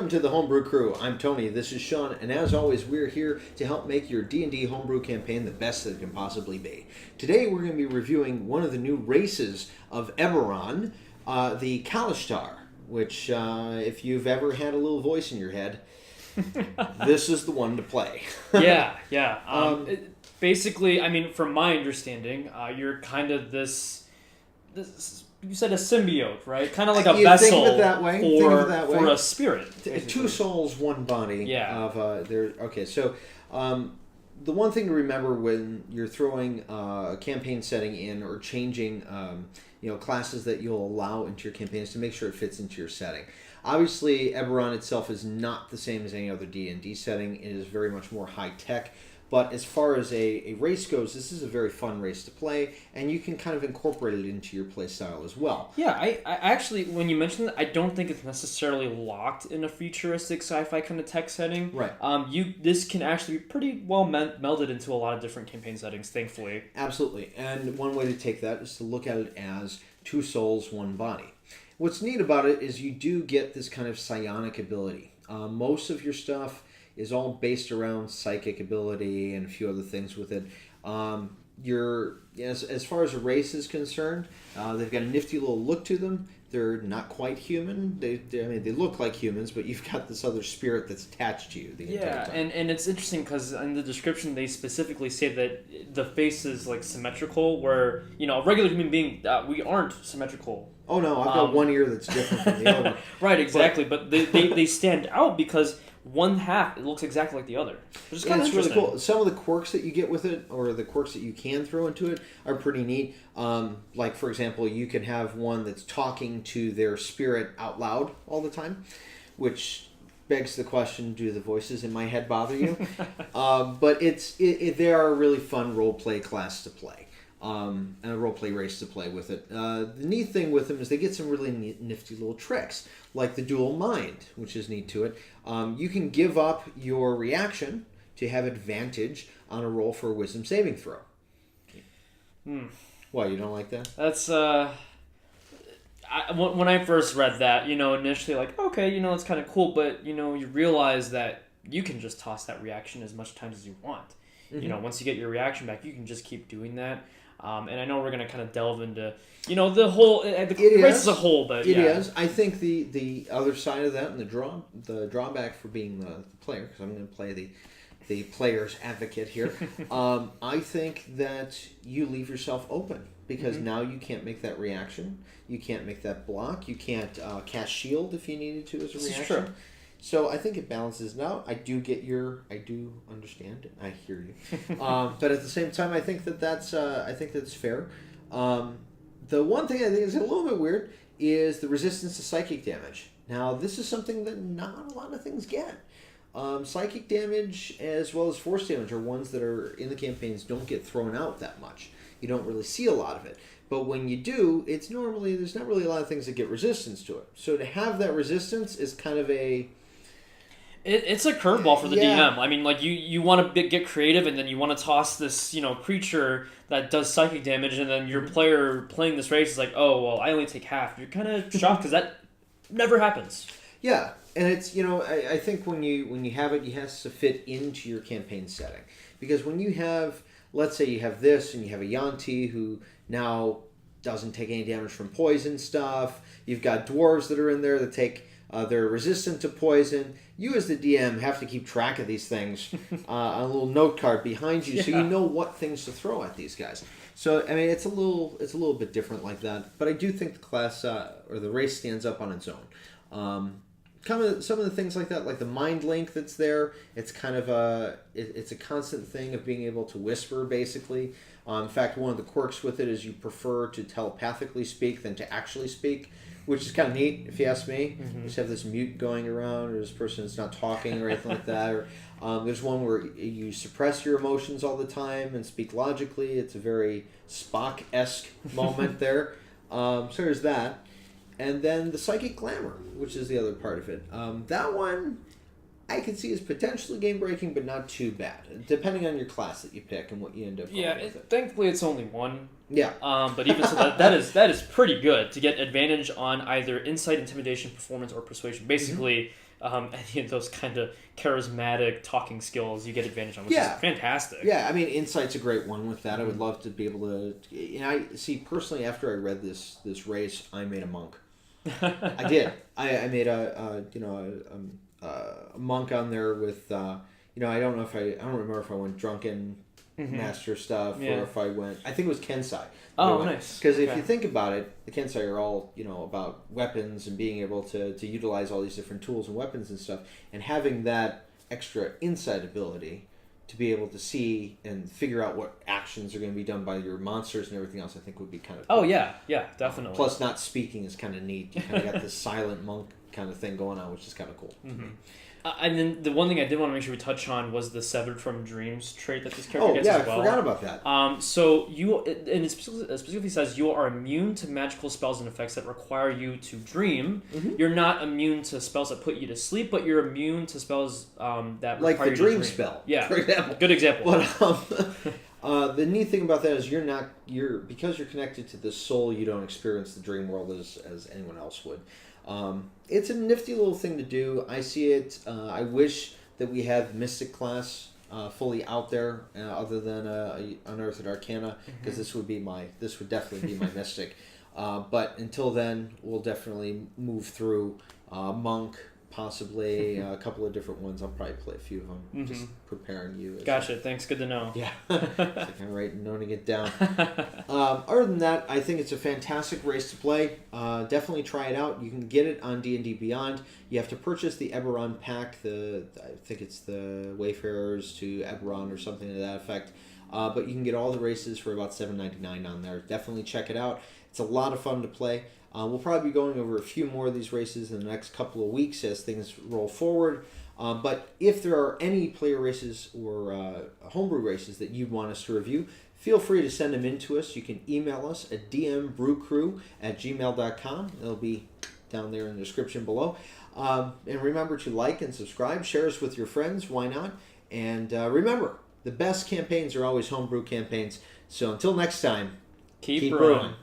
Welcome to the Homebrew Crew. I'm Tony, this is Sean, and as always, we're here to help make your D&D homebrew campaign the best that it can possibly be. Today, we're going to be reviewing one of the new races of Eberron, the Kalashtar, which, if you've ever had a little voice in your head, this is the one to play. Yeah. Basically, I mean, from my understanding, you're kind of this. You said a symbiote, right? Kind of like a vessel think of it that way. For a spirit. Two souls, one body. Yeah. Okay, so the one thing to remember when you're throwing a campaign setting in or changing classes that you'll allow into your campaign is to make sure it fits into your setting. Obviously, Eberron itself is not the same as any other D&D setting. It is very much more high-tech. But as far as a race goes, this is a very fun race to play, and you can kind of incorporate it into your play style as well. Yeah, I actually, when you mentioned that, I don't think it's necessarily locked in a futuristic sci-fi kind of tech setting. Right. This can actually be pretty well melded into a lot of different campaign settings, thankfully. Absolutely. And one way to take that is to look at it as two souls, one body. What's neat about it is you do get this kind of psionic ability. Most of your stuff is all based around psychic ability and a few other things with it. As far as a race is concerned, they've got a nifty little look to them. They're not quite human. They look like humans, but you've got this other spirit that's attached to you the entire time. And it's interesting because in the description they specifically say that the face is like symmetrical, where a regular human being we aren't symmetrical. Oh no, I've got one ear that's different from the other. Right, exactly. But they stand out because one half, it looks exactly like the other. Which is kind of really cool. Some of the quirks that you get with it, or the quirks that you can throw into it, are pretty neat. Like, for example, you can have one that's talking to their spirit out loud all the time, which begs the question, do the voices in my head bother you? But they are a really fun role-play class to play. And a role-play race to play with it. The neat thing with them is they get some really nifty little tricks, like the dual mind, which is neat to it. You can give up your reaction to have advantage on a roll for a wisdom saving throw. Why, you don't like that? That's, when I first read that, initially like, okay, it's kind of cool, but, you realize that you can just toss that reaction as much times as you want. Mm-hmm. Once you get your reaction back, you can just keep doing that. And I know we're going to kind of delve into, the whole, the race as a whole, but It is. I think the other side of that and the drawback for being the player, because I'm going to play the player's advocate here, I think that you leave yourself open, because now you can't make that reaction, you can't make that block, you can't cast shield if you needed to as a reaction. This is true. So I think it balances out. I do understand it. I hear you. But at the same time, I think that's fair. The one thing I think is a little bit weird is the resistance to psychic damage. Now, this is something that not a lot of things get. Psychic damage as well as force damage are ones that are in the campaigns don't get thrown out that much. You don't really see a lot of it. But when you do, there's not really a lot of things that get resistance to it. So to have that resistance is kind of It's a curveball for the DM. I mean, like, you want to get creative, and then you want to toss this, creature that does psychic damage, and then your player playing this race is like, oh, well, I only take half. You're kind of shocked because that never happens. Yeah, and it's, I think when you have it has to fit into your campaign setting. Because when you have, let's say you have this, and you have a Yanti who now doesn't take any damage from poison stuff. You've got dwarves that are in there that take... they're resistant to poison. You as the DM have to keep track of these things on a little note card behind you, so you know what things to throw at these guys. So I mean, it's a little bit different like that. But I do think the class or the race stands up on its own. Some of the things like that, like the mind link that's there. It's kind of it's a constant thing of being able to whisper, basically. In fact, one of the quirks with it is you prefer to telepathically speak than to actually speak, which is kind of neat, if you ask me. Just have this mute going around, or this person is not talking, or anything like that. Or there's one where you suppress your emotions all the time and speak logically. It's a very Spock-esque moment there. So there's that. And then the psychic glamour, which is the other part of it. That one I can see as potentially game-breaking, but not too bad, depending on your class that you pick and what you end up with. Thankfully it's only one. Yeah. But even so, that is pretty good to get advantage on either insight, intimidation, performance, or persuasion. Basically, any of those kind of charismatic talking skills, you get advantage on, which is fantastic. Yeah, I mean, Insight's a great one with that. I would love to be able to. I see personally after I read this race, I made a monk. I did. I made a monk on there with I don't remember if I went drunken master stuff or if I went. I think it was Kensai. Oh, nice. Because if you think about it, the Kensai are all about weapons and being able to utilize all these different tools and weapons and stuff, and having that extra insight ability to be able to see and figure out what actions are going to be done by your monsters and everything else, I think would be kind of cool. Oh yeah, definitely. Plus, not speaking is kind of neat. You kind of got this silent monk kind of thing going on, which is kind of cool. Mm-hmm. And then the one thing I did want to make sure we touch on was the Severed from Dreams trait that this character gets as well. I forgot about that. So it specifically says you are immune to magical spells and effects that require you to dream. Mm-hmm. You're not immune to spells that put you to sleep, but you're immune to spells that like require the you to dream spell. Yeah, for example. Good example. But the neat thing about that is because you're connected to the soul, you don't experience the dream world as anyone else would. It's a nifty little thing to do. I see it. I wish that we had Mystic class fully out there, other than Unearthed Arcana, because this would definitely be my Mystic. But until then, we'll definitely move through Monk, possibly a couple of different ones. I'll probably play a few of them, just preparing you. Gotcha. Thanks. Good to know. Yeah. It's like I'm noting it down. Other than that, I think it's a fantastic race to play. Definitely try it out. You can get it on D&D Beyond. You have to purchase the Eberron pack. I think it's the Wayfarers to Eberron or something to that effect. But you can get all the races for about $7.99 on there. Definitely check it out. It's a lot of fun to play. We'll probably be going over a few more of these races in the next couple of weeks as things roll forward. But if there are any player races or homebrew races that you'd want us to review, feel free to send them in to us. You can email us at DMBrewCrew@gmail.com. It'll be down there in the description below. And remember to like and subscribe. Share us with your friends. Why not? And remember, the best campaigns are always homebrew campaigns. So until next time, keep brewing.